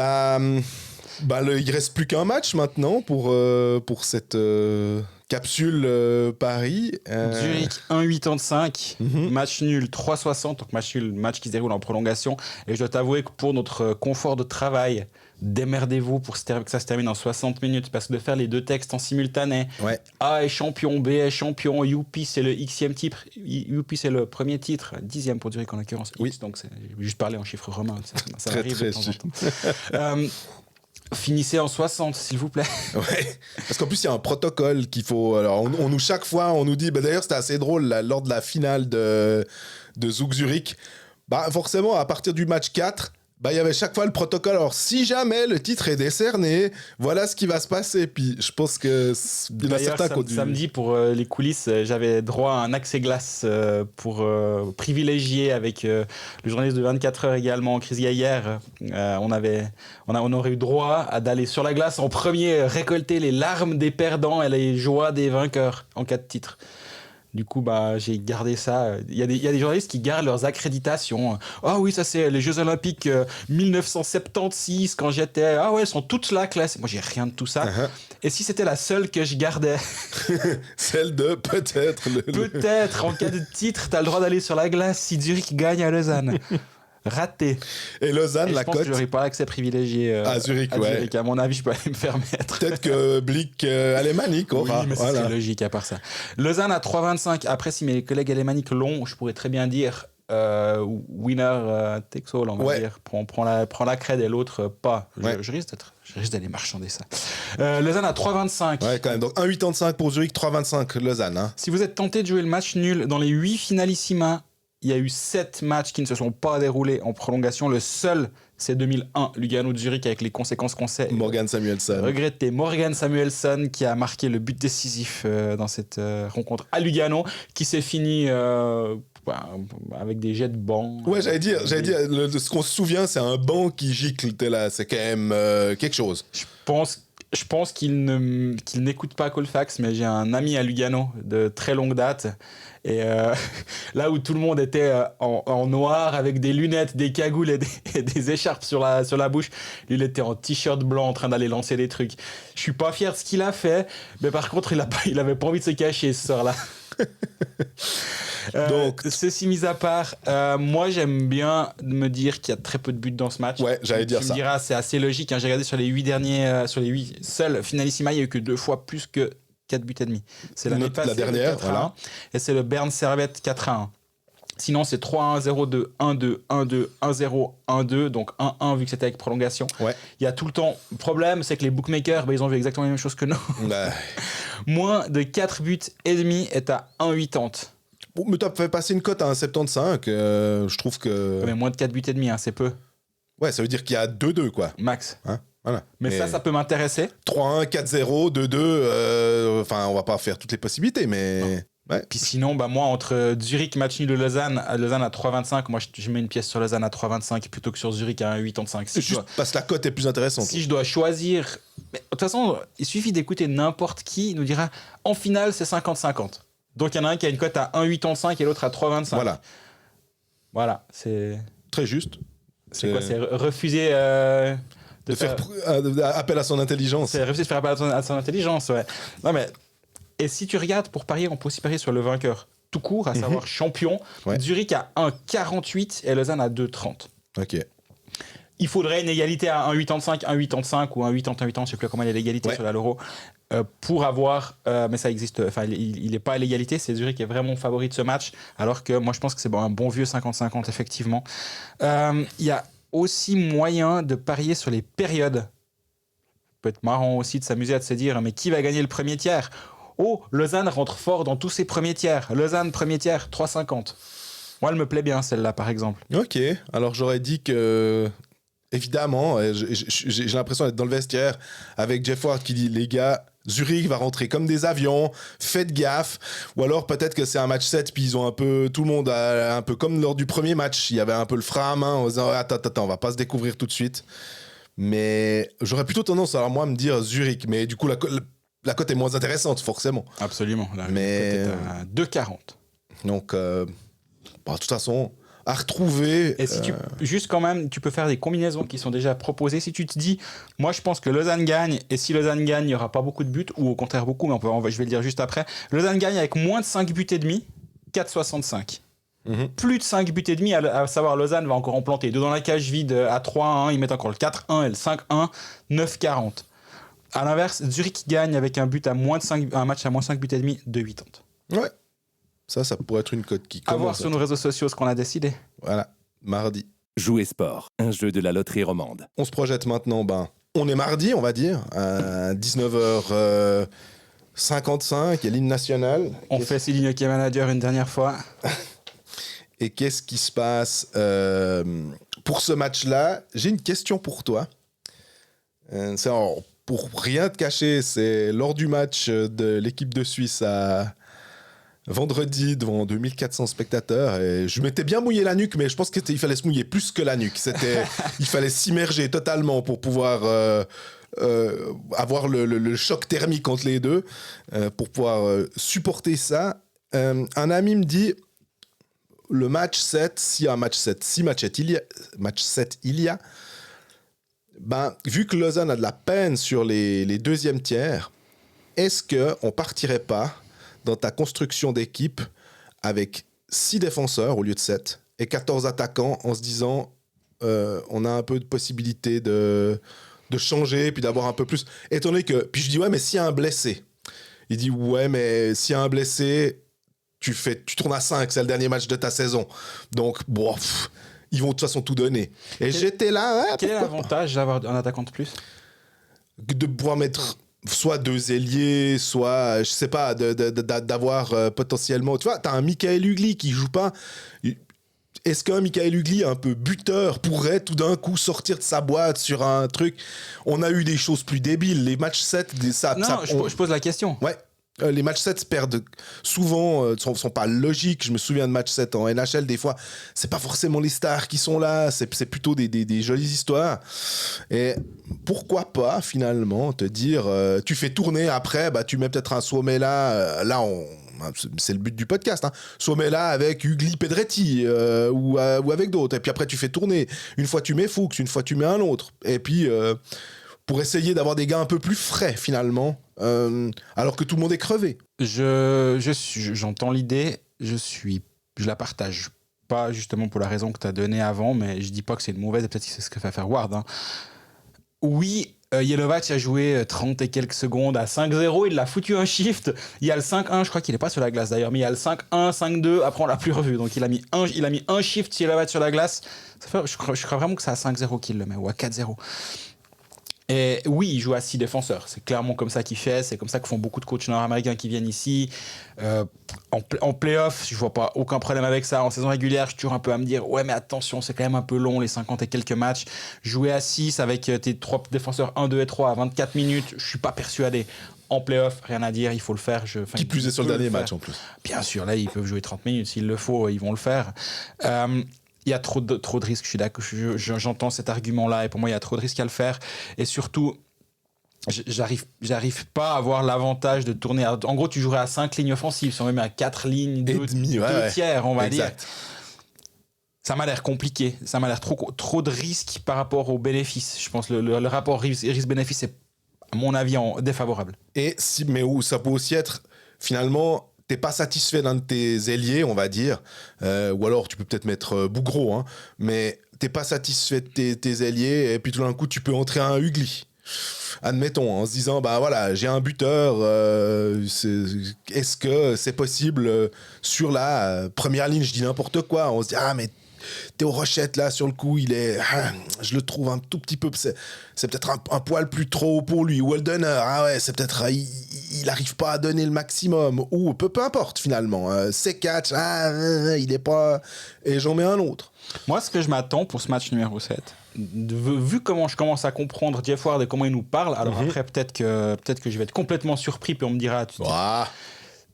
reste plus qu'un match maintenant pour cette capsule Paris. Zurich 1,85, match nul 3,60, donc match qui se déroule en prolongation. Et je dois t'avouer que pour notre confort de travail, démerdez-vous pour que ça se termine en 60 minutes, parce que de faire les deux textes en simultané, A est champion, B est champion, Youpi c'est le Xème titre, Youpi c'est le premier titre, 10e pour Zurich en l'occurrence, X, donc j'ai juste parlé en chiffres romains, ça très, arrive très de temps en temps. Finissez en 60, s'il vous plaît. Ouais, parce qu'en plus, il y a un protocole qu'il faut... Alors, chaque fois, on nous dit... d'ailleurs, c'était assez drôle, là, lors de la finale de Zug Zurich. Forcément, à partir du match 4... il y avait chaque fois le protocole. Alors, si jamais le titre est décerné, voilà ce qui va se passer. Puis, je pense que il y en a certains qui ont dû... Samedi, pour les coulisses, j'avais droit à un accès glace pour privilégier avec le journaliste de 24 heures également, Chris Gaillard. On aurait eu droit d'aller sur la glace en premier, récolter les larmes des perdants et les joies des vainqueurs en cas de titre. Du coup, j'ai gardé ça. Il y a des journalistes qui gardent leurs accréditations. Ah oui, ça c'est les Jeux Olympiques 1976 quand j'étais. Ah ouais, elles sont toutes là, classe. Moi, j'ai rien de tout ça. Et si c'était la seule que je gardais? Celle de peut-être. Peut-être, en cas de titre, t'as le droit d'aller sur la glace si Zurich gagne à Lausanne. Raté. Et Lausanne, la cote. Je pense que j'aurais pas l'accès privilégié à Zurich, Zurich. À mon avis, je peux aller me faire mettre. Peut-être que Blick alémanique aura. Oui, mais c'est logique à part ça. Lausanne à 3,25. Après, si mes collègues alémaniques l'ont, je pourrais très bien dire winner takes all, on va dire. Prends la cred et l'autre pas. Je risque d'aller marchander ça. Lausanne à 3,25. Ouais, quand même. Donc 1,85 pour Zurich, 3,25 Lausanne. Hein. Si vous êtes tenté de jouer le match nul, dans les 8 finalissima, il y a eu 7 matchs qui ne se sont pas déroulés en prolongation. Le seul, c'est 2001, Lugano de Zurich, avec les conséquences qu'on sait. Morgan Samuelsson. Regretté Morgan Samuelsson, qui a marqué le but décisif dans cette rencontre à Lugano, qui s'est fini avec des jets de banc. Ouais, j'allais dire ce qu'on se souvient, c'est un banc qui gicle. Là, c'est quand même quelque chose. Je pense qu'il n'écoute pas Colfax, mais j'ai un ami à Lugano de très longue date. Et là où tout le monde était en noir avec des lunettes, des cagoules et des écharpes sur la bouche, lui il était en t-shirt blanc en train d'aller lancer des trucs. Je suis pas fier de ce qu'il a fait, mais par contre il avait pas envie de se cacher ce soir-là. Donc, ceci mis à part, moi j'aime bien me dire qu'il y a très peu de buts dans ce match. Ouais, j'allais dire ça. Tu me diras, c'est assez logique. Hein. J'ai regardé sur les 8 seuls finalissima, il n'y a eu que 2 fois plus que 4 buts et demi. C'est l'année passée, la dernière, 4-1, voilà. Et c'est le Bern Servette 4-1. Sinon, c'est 3-1, 0-2, 1-2, 1-2, 1-0, 1-2, donc 1-1 vu que c'était avec prolongation. Ouais. Il y a tout le temps. Le problème, c'est que les bookmakers, ils ont vu exactement la même chose que nous. Ouais. Moins de 4 buts et demi est à 1,80. Bon, mais t'as fait passer une cote à 1,75. Je trouve que. Mais moins de 4 buts et demi, hein, c'est peu. Ouais, ça veut dire qu'il y a 2-2, quoi. Max. Hein, voilà. Mais ça peut m'intéresser. 3-1, 4-0, 2-2. Enfin, on va pas faire toutes les possibilités, mais. Ouais. Puis sinon, moi, entre Zurich, match nul de Lausanne à 3,25, moi, je mets une pièce sur Lausanne à 3,25 plutôt que sur Zurich à 1,85. Parce que la cote est plus intéressante. Si je dois choisir. Mais, de toute façon, il suffit d'écouter n'importe qui, il nous dira en finale, c'est 50-50. Donc, il y en a un qui a une cote à 1,85 et l'autre à 3,25. Voilà, c'est. Très juste. C'est quoi? C'est refuser. de faire appel à son intelligence. C'est refuser de faire appel à son intelligence, ouais. Non, mais. Et si tu regardes, pour parier, on peut aussi parier sur le vainqueur tout court, à savoir champion. Ouais. Zurich à 1,48 et Lausanne à 2,30. Ok. Il faudrait une égalité à 1,85, 1,85 ou 1,80, 1,80, je ne sais plus comment il y a l'égalité sur la l'euro, pour avoir, mais ça existe, enfin il n'est pas à l'égalité, c'est Zurich qui est vraiment favori de ce match, alors que moi je pense que c'est un bon vieux 50-50 effectivement. Il y a aussi moyen de parier sur les périodes. Ça peut être marrant aussi de s'amuser à se dire, mais qui va gagner le premier tiers ? Oh, Lausanne rentre fort dans tous ses premiers tiers. Lausanne, premier tiers, 3,50. Moi, elle me plaît bien, celle-là, par exemple. Ok, alors j'aurais dit que... Évidemment, j'ai l'impression d'être dans le vestiaire avec Jeff Ward qui dit, les gars, Zurich va rentrer comme des avions, faites gaffe. Ou alors peut-être que c'est un match 7, puis ils ont un peu... Tout le monde a un peu comme lors du premier match. Il y avait un peu le frein à main en disant, attends, on va pas se découvrir tout de suite. Mais j'aurais plutôt tendance, alors moi, à me dire Zurich. Mais du coup, la cote est moins intéressante, forcément. Absolument. La cote est à 2,40. Donc, de toute façon, à retrouver... Et si juste quand même, tu peux faire des combinaisons qui sont déjà proposées. Si tu te dis, moi je pense que Lausanne gagne, et si Lausanne gagne, il n'y aura pas beaucoup de buts, ou au contraire beaucoup, mais je vais le dire juste après. Lausanne gagne avec moins de 5 buts et demi, 4,65. Plus de 5 buts et demi, à savoir Lausanne va encore en planter. Deux dans la cage vide à 3-1, ils mettent encore le 4-1 et le 5-1, 9,40. À l'inverse, Zurich gagne avec un match à moins de 5 buts et demi, 2,80. Ouais. Ça pourrait être une cote qui commence. À voir sur nos réseaux sociaux ce qu'on a décidé. Voilà, mardi. Jouer sport, un jeu de la loterie romande. On se projette maintenant, on est mardi, on va dire, à 19h55, il y a l'hymne national. On fait Céline Hockey Manager une dernière fois. Et qu'est-ce qui se passe pour ce match-là? J'ai une question pour toi. Pour rien te cacher, c'est lors du match de l'équipe de Suisse à vendredi devant 2400 spectateurs. Et je m'étais bien mouillé la nuque, mais je pense qu'il fallait se mouiller plus que la nuque. Il fallait s'immerger totalement pour pouvoir avoir le choc thermique entre les deux, pour pouvoir supporter ça. Un ami me dit, le match 7, si match 7 il y a, vu que Lausanne a de la peine sur les deuxièmes tiers, est-ce qu'on partirait pas dans ta construction d'équipe avec 6 défenseurs au lieu de 7 et 14 attaquants en se disant on a un peu de possibilité de changer puis d'avoir un peu plus, étant donné que, puis je dis ouais mais s'il y a un blessé, il dit ouais mais s'il y a un blessé tu tournes à 5, c'est le dernier match de ta saison. Donc, bon, ils vont de toute façon tout donner. Et j'étais là. Ouais, quel est l'avantage d'avoir un attaquant de plus? De pouvoir mettre soit 2 ailiers, soit, je sais pas, d'avoir potentiellement. Tu vois, t'as un Michael Ugly qui joue pas. Est-ce qu'un Michael Ugly un peu buteur pourrait tout d'un coup sortir de sa boîte sur un truc? On a eu des choses plus débiles. Les matchs 7, je pose la question. Ouais. Les matchs 7 se perdent souvent, sont pas logiques. Je me souviens de match 7 en NHL, des fois, c'est pas forcément les stars qui sont là, c'est plutôt des jolies histoires. Et pourquoi pas, finalement, te dire, tu fais tourner après, tu mets peut-être un Suomela, c'est le but du podcast, hein. Suomela avec Ugly Pedretti ou avec d'autres. Et puis après, tu fais tourner. Une fois, tu mets Fuchs, une fois, tu mets un autre. Et puis, pour essayer d'avoir des gars un peu plus frais, finalement. Alors que tout le monde est crevé. J'entends l'idée, je la partage pas justement pour la raison que tu as donnée avant, mais je dis pas que c'est une mauvaise, peut-être que c'est ce que va faire Ward. Hein. Oui, Yelovac a joué 30 et quelques secondes à 5-0, il l'a foutu un shift. Il y a le 5-1, je crois qu'il est pas sur la glace d'ailleurs, mais il y a le 5-1, 5-2, après on l'a plus revu. Donc il a mis un shift Yelovac sur la glace. Je crois vraiment que c'est à 5-0 qu'il le met, ou à 4-0. Et oui, il joue à 6 défenseurs. C'est clairement comme ça qu'il fait. C'est comme ça que font beaucoup de coachs nord-américains qui viennent ici. En play-off, je vois pas aucun problème avec ça. En saison régulière, je suis toujours un peu à me dire ouais, mais attention, c'est quand même un peu long, les 50 et quelques matchs. Jouer à 6 avec tes 3 défenseurs 1, 2 et 3 à 24 minutes, je suis pas persuadé. En play-off, rien à dire, il faut le faire. Qui plus est sur le dernier match en plus. Bien sûr, là, ils peuvent jouer 30 minutes. S'il le faut, ils vont le faire. Il y a trop de risques, je suis d'accord, j'entends cet argument-là, et pour moi, il y a trop de risques à le faire. Et surtout, j'arrive pas à avoir l'avantage de tourner. En gros, tu jouerais à 5 lignes offensives, si on met à 4 lignes, 2 tiers, on va dire. Ça m'a l'air compliqué, ça m'a l'air trop de risques par rapport aux bénéfices. Je pense que le rapport risque-bénéfice est, à mon avis, défavorable. Mais où ça peut aussi être, finalement... T'es pas satisfait d'un de tes ailiers, on va dire, ou alors tu peux peut-être mettre Bougro, hein, mais t'es pas satisfait de tes ailiers, et puis tout d'un coup tu peux entrer un Ugly. Admettons, en se disant, voilà, j'ai un buteur, est-ce que c'est possible sur la première ligne, je dis n'importe quoi, on se dit, mais Théo Rochette, là, sur le coup, je le trouve un tout petit peu... C'est peut-être un poil plus trop pour lui. Waldener, c'est peut-être... Il n'arrive pas à donner le maximum. Ou peu importe, finalement. C4, il n'est pas... Et j'en mets un autre. Moi, ce que je m'attends pour ce match numéro 7, vu comment je commence à comprendre Jeff Ward et comment il nous parle, alors après, peut-être que je vais être complètement surpris, puis on me dira...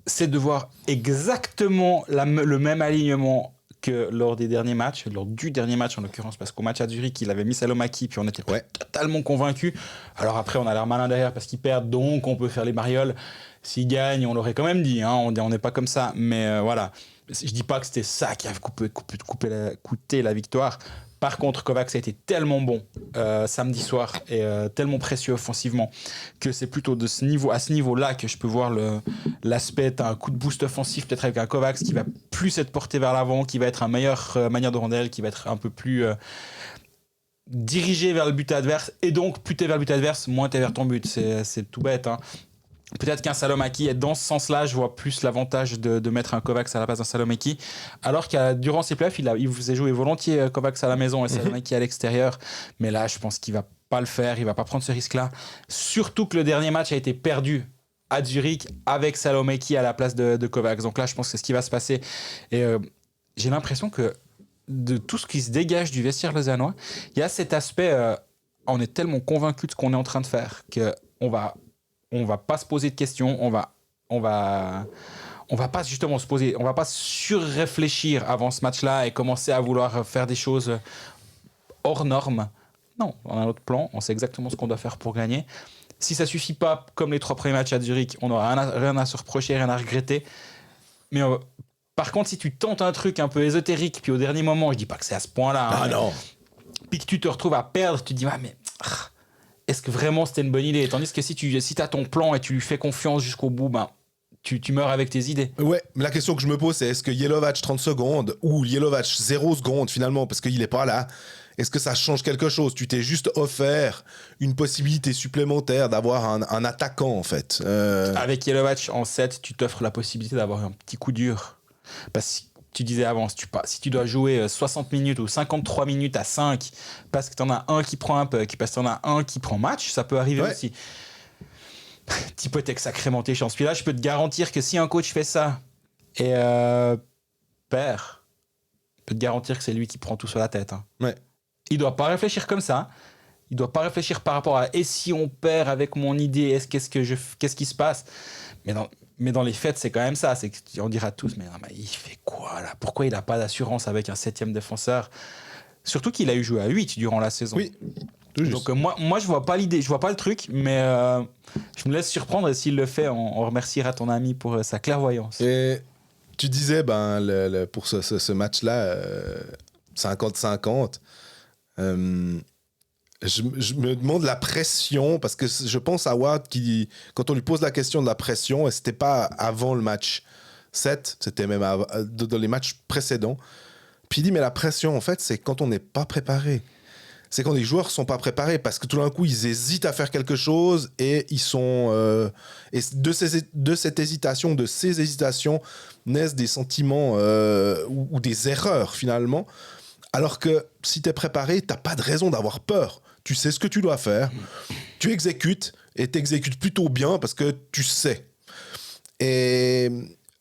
C'est de voir exactement le même alignement que lors du dernier match en l'occurrence, parce qu'au match à Zurich, il avait mis Salomaki, puis on était totalement convaincus. Alors après, on a l'air malin derrière parce qu'ils perdent, donc on peut faire les marioles. S'ils gagnent, on l'aurait quand même dit, hein, on n'est pas comme ça. Mais voilà, je dis pas que c'était ça qui a coûté la victoire. Par contre, Kovacs a été tellement bon samedi soir et tellement précieux offensivement que c'est plutôt à ce niveau-là que je peux voir l'aspect, un coup de boost offensif peut-être avec un Kovacs qui va plus être porté vers l'avant, qui va être un meilleur manière de rondelle, qui va être un peu plus dirigé vers le but adverse, et donc plus t'es vers le but adverse, moins t'es vers ton but. C'est tout bête, hein. Peut-être qu'un Salomaki, et dans ce sens-là, je vois plus l'avantage de mettre un Kovacs à la place d'un Salomaki, alors que durant ses playoffs, il faisait jouer volontiers Kovacs à la maison et Salomaki à l'extérieur. Mais là, je pense qu'il va pas le faire, il va pas prendre ce risque-là. Surtout que le dernier match a été perdu à Zurich avec Salomaki à la place de Kovacs. Donc là, je pense que c'est ce qui va se passer. Et j'ai l'impression que de tout ce qui se dégage du vestiaire lausannois, il y a cet aspect, on est tellement convaincu de ce qu'on est en train de faire qu'on va pas se poser de questions, on va pas justement se poser, on va pas surréfléchir avant ce match-là et commencer à vouloir faire des choses hors normes. Non, on a un autre plan, on sait exactement ce qu'on doit faire pour gagner. Si ça suffit pas, comme les 3 premiers matchs à Zurich, on n'aura rien à se reprocher, rien à regretter. Mais par contre, si tu tentes un truc un peu ésotérique, puis au dernier moment, je dis pas que c'est à ce point-là, non. Puis que tu te retrouves à perdre, tu te dis mais est-ce que vraiment c'était une bonne idée? Tandis que si tu as ton plan et tu lui fais confiance jusqu'au bout, tu meurs avec tes idées. Ouais, mais la question que je me pose, c'est est-ce que Yelovac 30 secondes ou Yelovac 0 secondes finalement, parce qu'il n'est pas là, est-ce que ça change quelque chose? Tu t'es juste offert une possibilité supplémentaire d'avoir un attaquant en fait. Avec Yelovac en 7, tu t'offres la possibilité d'avoir un petit coup dur Parce que tu disais avant, si tu dois jouer 60 minutes ou 53 minutes à 5 parce que tu en as un qui prend un puck, parce que tu en as un qui prend match, ça peut arriver aussi. T'hypothèques sacrément tes chances. Puis là, je peux te garantir que si un coach fait ça et perd, je peux te garantir que c'est lui qui prend tout sur la tête. Hein. Ouais. Il doit pas réfléchir comme ça. Il doit pas réfléchir par rapport à et si on perd avec mon idée, qu'est-ce qui se passe. Mais dans les faits, c'est quand même ça. C'est qu'on dira tous, mais il fait quoi là? Pourquoi il n'a pas d'assurance avec un 7e défenseur? Surtout qu'il a eu joué à 8 durant la saison. Oui. Donc moi, je vois pas l'idée, je vois pas le truc, mais je me laisse surprendre. Et s'il le fait, on remerciera ton ami pour sa clairvoyance. Et tu disais, pour ce match-là, 50-50. Je me demande la pression, parce que je pense à Ward qui, quand on lui pose la question de la pression, et c'était pas avant le match 7, c'était même dans les matchs précédents. Puis il dit, mais la pression, en fait, c'est quand on n'est pas préparé. C'est quand les joueurs sont pas préparés, parce que tout d'un coup, ils hésitent à faire quelque chose, et ils sont... et de cette hésitation, de ces hésitations, naissent des sentiments ou des erreurs, finalement. Alors que si tu es préparé, tu n'as pas de raison d'avoir peur. Tu sais ce que tu dois faire, tu exécutes, et tu exécutes plutôt bien parce que tu sais. Et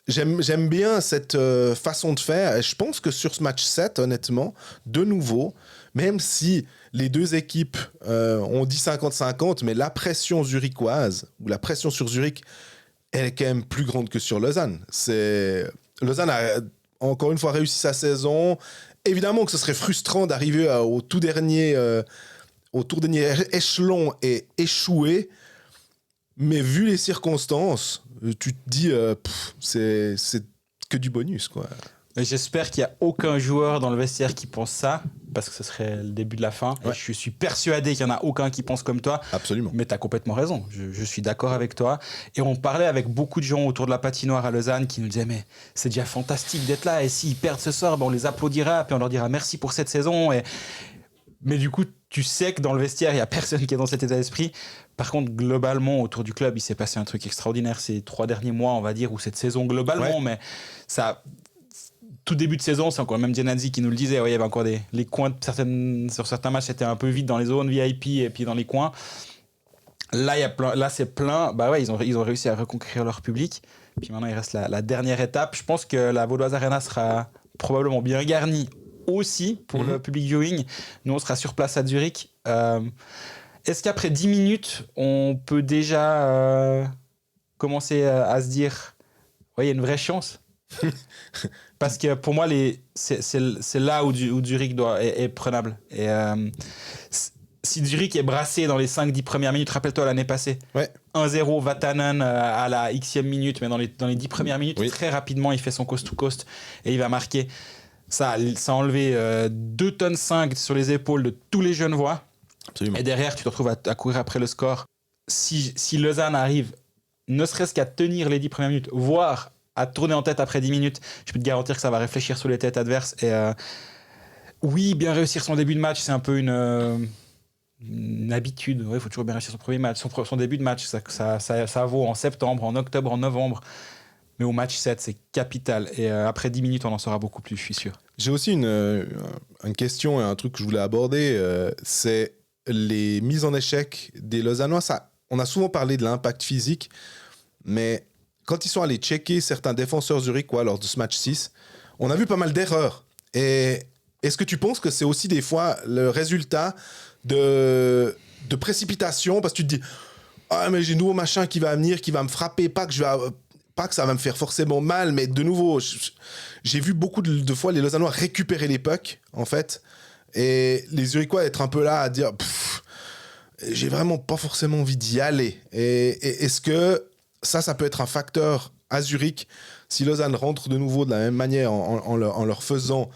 j'aime bien cette façon de faire. Et je pense que sur ce match 7, honnêtement, de nouveau, même si les deux équipes ont dit 50-50, mais la pression zurichoise, ou la pression sur Zurich, elle est quand même plus grande que sur Lausanne. Lausanne a encore une fois réussi sa saison. Évidemment que ce serait frustrant d'arriver au tout dernier échelon et échouer, mais vu les circonstances, tu te dis c'est que du bonus, quoi. J'espère qu'il n'y a aucun joueur dans le vestiaire qui pense ça, parce que ce serait le début de la fin. Ouais. Et je suis persuadé qu'il n'y en a aucun qui pense comme toi. Absolument. Mais tu as complètement raison. Je suis d'accord avec toi. Et on parlait avec beaucoup de gens autour de la patinoire à Lausanne qui nous disaient mais c'est déjà fantastique d'être là. Et s'ils perdent ce soir, on les applaudira. Puis on leur dira merci pour cette saison. Mais du coup, tu sais que dans le vestiaire, il n'y a personne qui est dans cet état d'esprit. Par contre, globalement, autour du club, il s'est passé un truc extraordinaire ces 3 derniers mois, on va dire, ou cette saison globalement. Ouais. Mais ça... Tout début de saison, c'est encore même Giannazzi qui nous le disait. Ouais, il y avait encore les coins sur certains matchs, c'était un peu vide dans les zones VIP et puis dans les coins. Là, c'est plein. Bah ouais, ils ont réussi à reconquérir leur public. Puis maintenant, il reste la dernière étape. Je pense que la Vaudoise Arena sera probablement bien garnie aussi pour le public viewing. Nous, on sera sur place à Zurich. Est-ce qu'après 10 minutes, on peut déjà commencer à se dire ouais, il y a une vraie chance? Parce que pour moi, c'est là où Zurich est prenable. Et si Zurich est brassé dans les 5-10 premières minutes, rappelle-toi l'année passée, 1-0 Vatanen à la Xème minute, mais dans les 10 premières minutes, très rapidement, il fait son coast-to-coast et il va marquer. Ça a enlevé 2,5 tonnes sur les épaules de tous les Genevois. Absolument. Et derrière, tu te retrouves à courir après le score. Si Lausanne arrive, ne serait-ce qu'à tenir les 10 premières minutes, voire à tourner en tête après 10 minutes, je peux te garantir que ça va réfléchir sur les têtes adverses. Et oui, bien réussir son début de match, c'est un peu une habitude. Il faut toujours bien réussir son premier match. Son début de match, ça vaut en septembre, en octobre, en novembre. Mais au match 7, c'est capital. Et après 10 minutes, on en saura beaucoup plus, je suis sûr. J'ai aussi une question et un truc que je voulais aborder. C'est les mises en échec des Lausannois. On a souvent parlé de l'impact physique, mais quand ils sont allés checker certains défenseurs zurichois lors de ce match 6, on a vu pas mal d'erreurs. Et est-ce que tu penses que c'est aussi des fois le résultat de précipitation, parce que tu te dis « Ah, mais j'ai un nouveau machin qui va venir, qui va me frapper, pas que ça va me faire forcément mal, mais de nouveau, j'ai vu beaucoup de fois les Lausannois récupérer les pucks, en fait, et les Zurichois être un peu là à dire « J'ai vraiment pas forcément envie d'y aller. » Et est-ce que ça peut être un facteur à Zurich si Lausanne rentre de nouveau de la même manière en leur faisant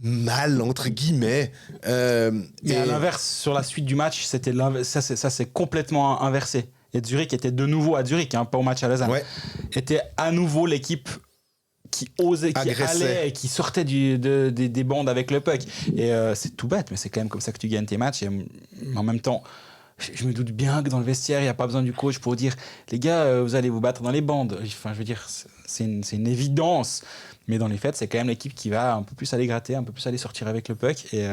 mal, entre guillemets. Mais à l'inverse, sur la suite du match, ça c'est complètement inversé. Et Zurich était de nouveau à Zurich, pas au match à Lausanne. Était à nouveau l'équipe qui osait, qui allait et qui sortait des bandes avec le puck. Et c'est tout bête, mais c'est quand même comme ça que tu gagnes tes matchs. Et en même temps, je me doute bien que dans le vestiaire, il n'y a pas besoin du coach pour dire les gars, vous allez vous battre dans les bandes. Enfin, je veux dire, c'est une évidence. Mais dans les faits, c'est quand même l'équipe qui va un peu plus aller gratter, un peu plus aller sortir avec le puck. Et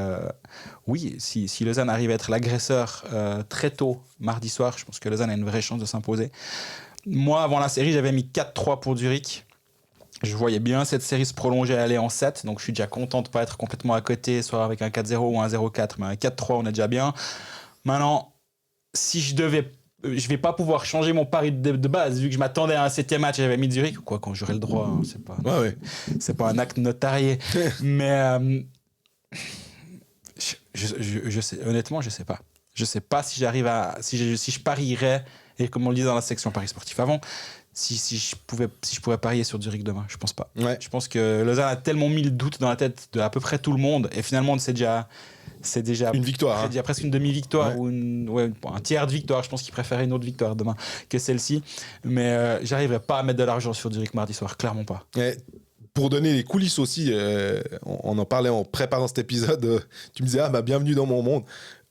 oui, si Lausanne arrive à être l'agresseur très tôt, mardi soir, je pense que Lausanne a une vraie chance de s'imposer. Moi, avant la série, j'avais mis 4-3 pour Zurich. Je voyais bien cette série se prolonger et aller en 7. Donc, je suis déjà content de ne pas être complètement à côté, soit avec un 4-0 ou un 0-4. Mais un 4-3, on est déjà bien. Maintenant, si je vais pas pouvoir changer mon pari de base, vu que je m'attendais à un 7e match et j'avais mis Zurich, quoi, quand j'aurai le droit, hein, c'est pas un acte notarié. Mais je sais, honnêtement, je sais pas. Je sais pas si j'arrive à. Si je parierais, et comme on le disait dans la section Paris Sportif avant, si je pourrais parier sur Zurich demain, je pense pas. Ouais. Je pense que Lausanne a tellement mis le doute dans la tête de à peu près tout le monde, et finalement, c'est déjà une victoire. C'est déjà presque une demi-victoire ou un tiers de victoire. Je pense qu'il préférait une autre victoire demain que celle-ci. Mais j'arriverai pas à mettre de l'argent sur Zurich mardi soir, clairement pas. Et pour donner les coulisses aussi, on en parlait en préparant cet épisode. Tu me disais, bienvenue dans mon monde,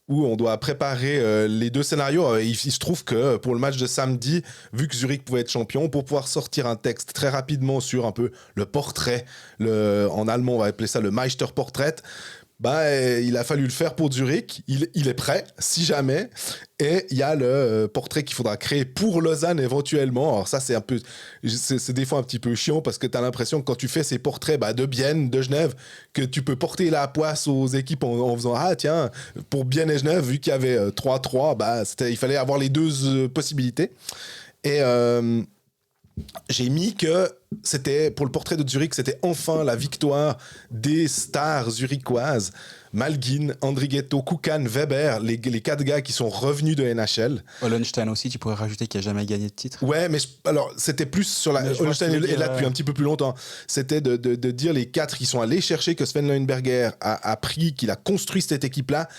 où on doit préparer les deux scénarios. Il se trouve que pour le match de samedi, vu que Zurich pouvait être champion, pour pouvoir sortir un texte très rapidement sur un peu le portrait, en allemand on va appeler ça le Meisterportrait, il a fallu le faire pour Zurich. Il est prêt, si jamais. Et il y a le portrait qu'il faudra créer pour Lausanne éventuellement. Alors ça, c'est des fois un petit peu chiant parce que tu as l'impression que quand tu fais ces portraits de Bienne, de Genève, que tu peux porter la poisse aux équipes en faisant « Ah tiens, pour Bienne et Genève, vu qu'il y avait 3-3, il fallait avoir les deux possibilités. » Et j'ai mis que c'était, pour le portrait de Zurich, c'était enfin la victoire des stars zurichoises. Malgin, Andrighetto, Kukan, Weber, les 4 gars qui sont revenus de NHL. Hollenstein aussi, tu pourrais rajouter qu'il n'a jamais gagné de titre. Ouais, mais alors c'était plus sur la. Hollenstein est là depuis un petit peu plus longtemps. C'était de dire les 4 qui sont allés chercher, que Sven Leuenberger a pris, qu'il a construit cette équipe-là.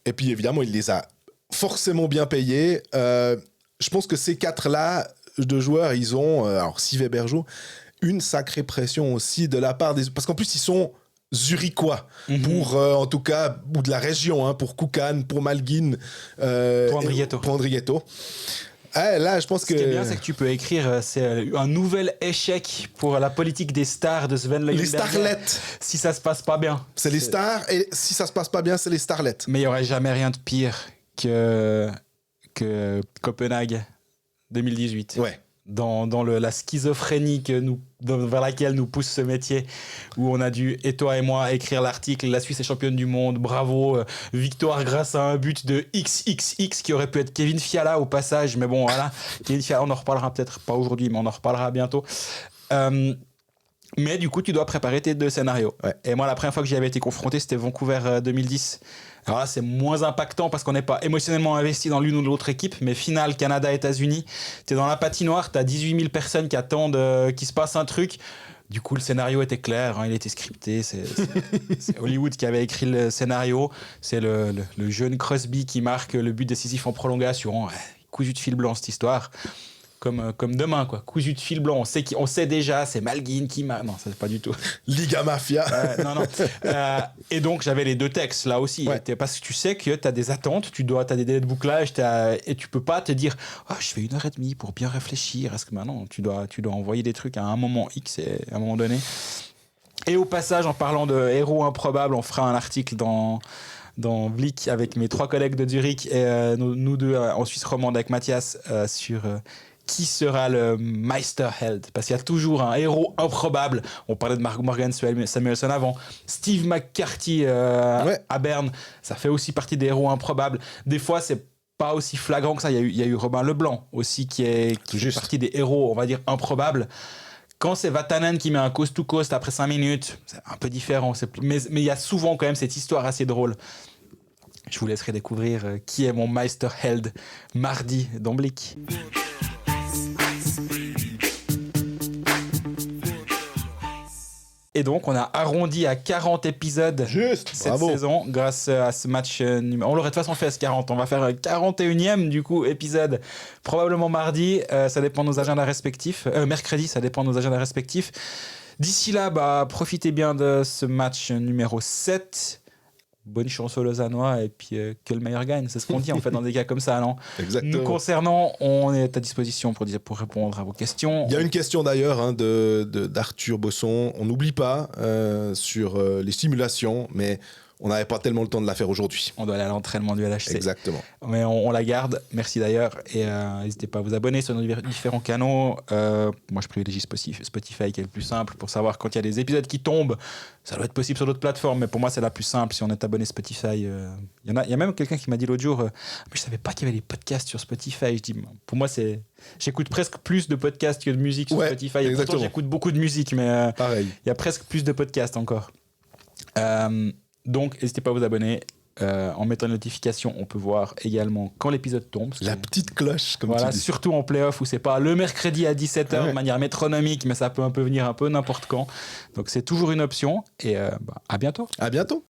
Et puis évidemment, il les a forcément bien payés. Je pense que ces 4-là de joueurs, ils ont, alors Sive Bergeau, une sacrée pression aussi de la part des... Parce qu'en plus, ils sont zurichois, pour, en tout cas, ou de la région, pour Kukan, pour Malgin, pour Andrighetto. Là, je pense que... Ce qui est bien, c'est que tu peux écrire, c'est un nouvel échec pour la politique des stars de Sven Leuenberger. Les starlets. Si ça se passe pas bien. C'est les stars, et si ça se passe pas bien, c'est les starlets. Mais il y aurait jamais rien de pire que Copenhague 2018. Ouais. Dans la schizophrénie vers laquelle nous pousse ce métier, où on a dû, et toi et moi, écrire l'article « La Suisse est championne du monde, bravo, victoire grâce à un but de XXX » qui aurait pu être Kevin Fiala au passage, mais bon, voilà, Kevin Fiala, on en reparlera peut-être pas aujourd'hui, mais on en reparlera bientôt. Mais du coup, tu dois préparer tes 2 scénarios. Ouais. Et moi, la première fois que j'y avais été confronté, c'était Vancouver 2010. Alors là, c'est moins impactant parce qu'on n'est pas émotionnellement investi dans l'une ou l'autre équipe, mais finale Canada-États-Unis, tu es dans la patinoire, tu as 18 000 personnes qui attendent qu'il se passe un truc. Du coup, le scénario était clair, il était scripté. C'est Hollywood qui avait écrit le scénario. C'est le jeune Crosby qui marque le but décisif en prolongation. Cousu de fil blanc, cette histoire. Comme demain, quoi. Cousu de fil blanc. On sait déjà, c'est Malgin qui m'a... Non, ça c'est pas du tout. Liga Mafia. Non. Et donc, j'avais les 2 textes, là aussi. Ouais. Parce que tu sais que tu as des attentes, tu as des délais de bouclage, et tu peux pas te dire « je fais 1h30 pour bien réfléchir. » Est-ce que maintenant, tu dois envoyer des trucs à un moment X et à un moment donné. Et au passage, en parlant de héros improbables, on fera un article dans Blick avec mes 3 collègues de Zurich et nous 2 en Suisse romande avec Mathias sur... qui sera le Meisterheld, parce qu'il y a toujours un héros improbable. On parlait de Morgan Samuelsson avant. Steve McCarthy à Berne, ça fait aussi partie des héros improbables. Des fois, c'est pas aussi flagrant que ça. Il y a eu Robin Leblanc aussi qui fait partie des héros, on va dire, improbables. Quand c'est Vatanen qui met un coast-to-coast après 5 minutes, c'est un peu différent. Mais il y a souvent quand même cette histoire assez drôle. Je vous laisserai découvrir qui est mon Meisterheld mardi dans Blick. Et donc, on a arrondi à 40 épisodes cette saison grâce à ce match. On l'aurait de toute façon fait à ce 40. On va faire un 41e du coup épisode, probablement mardi. Ça dépend de nos agendas respectifs. Mercredi, ça dépend de nos agendas respectifs. D'ici là, profitez bien de ce match numéro 7. bonne chance aux Lausannois et puis que le meilleur gagne. C'est ce qu'on dit en fait dans des cas comme ça, non? Exactement. Nous concernant, on est à ta disposition pour répondre à vos questions. Il y a une question d'ailleurs d'Arthur Bosson. On n'oublie pas sur les simulations, mais on n'avait pas tellement le temps de la faire aujourd'hui. On doit aller à l'entraînement du LHC. Exactement. Mais on la garde. Merci d'ailleurs. Et n'hésitez pas à vous abonner sur nos différents canaux. Moi, je privilégie Spotify qui est le plus simple pour savoir quand il y a des épisodes qui tombent. Ça doit être possible sur d'autres plateformes, mais pour moi, c'est la plus simple. Si on est abonné Spotify, il y a même quelqu'un qui m'a dit l'autre jour je savais pas qu'il y avait des podcasts sur Spotify. Je dis, pour moi, j'écoute presque plus de podcasts que de musique sur Spotify. Et pourtant, j'écoute beaucoup de musique, mais pareil. Il y a presque plus de podcasts encore. Donc, n'hésitez pas à vous abonner. En mettant une notification, on peut voir également quand l'épisode tombe. La petite cloche, comme voilà, tu dis. surtout en play-off où c'est pas le mercredi à 17h de manière métronomique, mais ça peut venir un peu n'importe quand. Donc, c'est toujours une option. Et à bientôt. À bientôt.